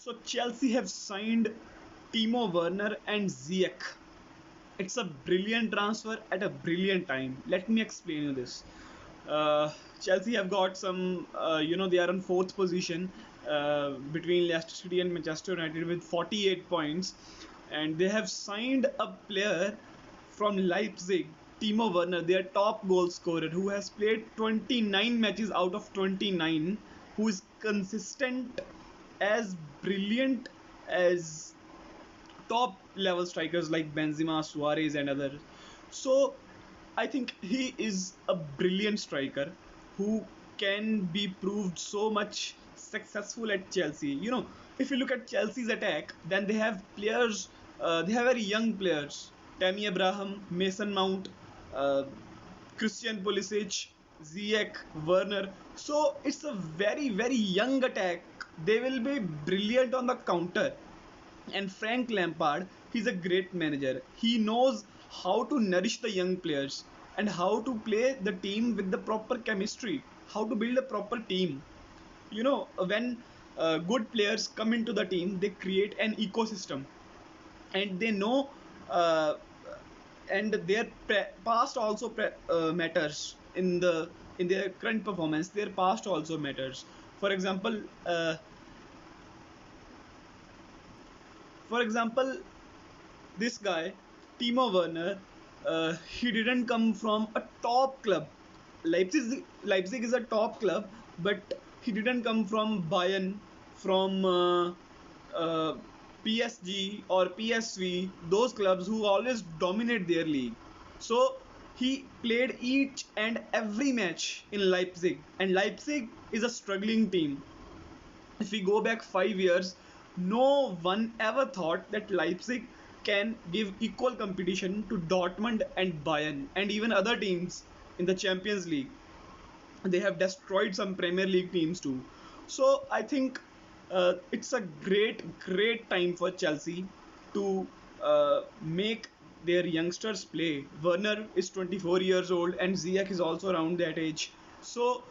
So Chelsea have signed Timo Werner and Ziyech. It's a brilliant transfer at a brilliant time. Let me explain you this. Chelsea have got some, they are on fourth position between Leicester City and Manchester United with 48 points, and they have signed a player from Leipzig, Timo Werner, their top goal scorer, who has played 29 matches out of 29, who is consistent, as brilliant as top level strikers like Benzema, Suarez, and others. So I think he is a brilliant striker who can be proved so much successful at Chelsea. If you look at Chelsea's attack, then they have players, they have very young players: Tammy Abraham, Mason Mount, uh, Christian Pulisic, Ziyech, Werner. So it's a very, very young attack. They will be brilliant on the counter. And Frank Lampard, he's a great manager. He knows how to nourish the young players and how to play the team with the proper chemistry, how to build a proper team. When good players come into the team, they create an ecosystem, and they know, uh, and their past also matters in their current performance. Their past also matters. For example, for example, this guy, Timo Werner, he didn't come from a top club. Leipzig is a top club, but he didn't come from Bayern, from uh, PSG or PSV, those clubs who always dominate their league. So he played each and every match in Leipzig, and Leipzig is a struggling team. If we go back 5 years, no one ever thought that Leipzig can give equal competition to Dortmund and Bayern and even other teams in the Champions League. They have destroyed some Premier League teams too. So I think it's a great time for Chelsea to make their youngsters play. Werner is 24 years old and Ziyech is also around that age. So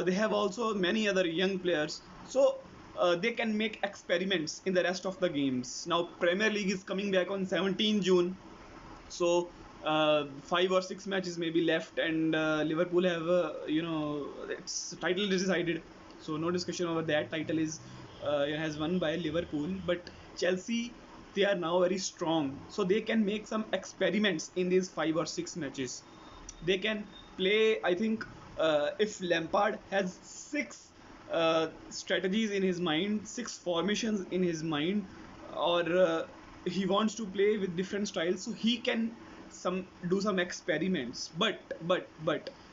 they have also many other young players. So they can make experiments in the rest of the games. Now Premier League is coming back on 17 June, so 5 or 6 matches may be left, and Liverpool have its title is decided, so no discussion over that. Title is has won by Liverpool, but Chelsea, they are now very strong, so they can make some experiments in these 5 or 6 matches. They can play, I think, if Lampard has six strategies in his mind, six formations in his mind, or he wants to play with different styles, so he can some experiments. But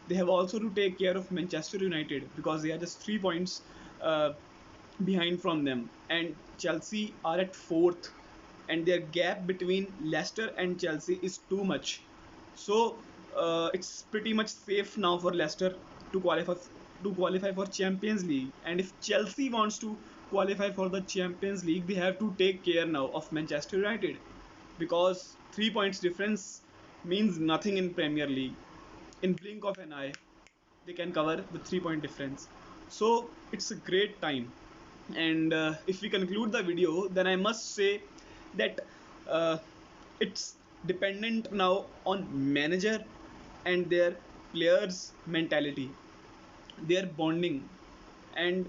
they have also to take care of Manchester United, because they are just 3 points behind from them, and Chelsea are at fourth, and their gap between Leicester and Chelsea is too much. So it's pretty much safe now for Leicester to qualify for Champions League. And if Chelsea wants to qualify for the Champions League, they have to take care now of Manchester United, because 3 points difference means nothing in Premier League. In blink of an eye, they can cover the 3 point difference. So it's a great time. And if we conclude the video, then I must say that uh, it's dependent now on manager and their players' mentality, their bonding, and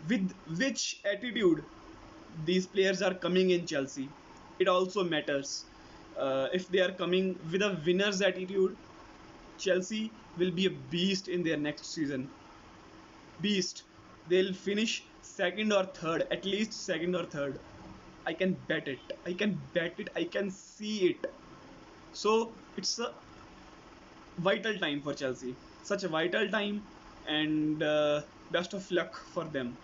with which attitude these players are coming in Chelsea. It also matters. If they are coming with a winner's attitude, Chelsea will be a beast in their next season. Beast. They'll finish second or third, at least second or third. I can bet it. I can bet it. I can see it. So it's a vital time for Chelsea. Such a vital time, and best of luck for them.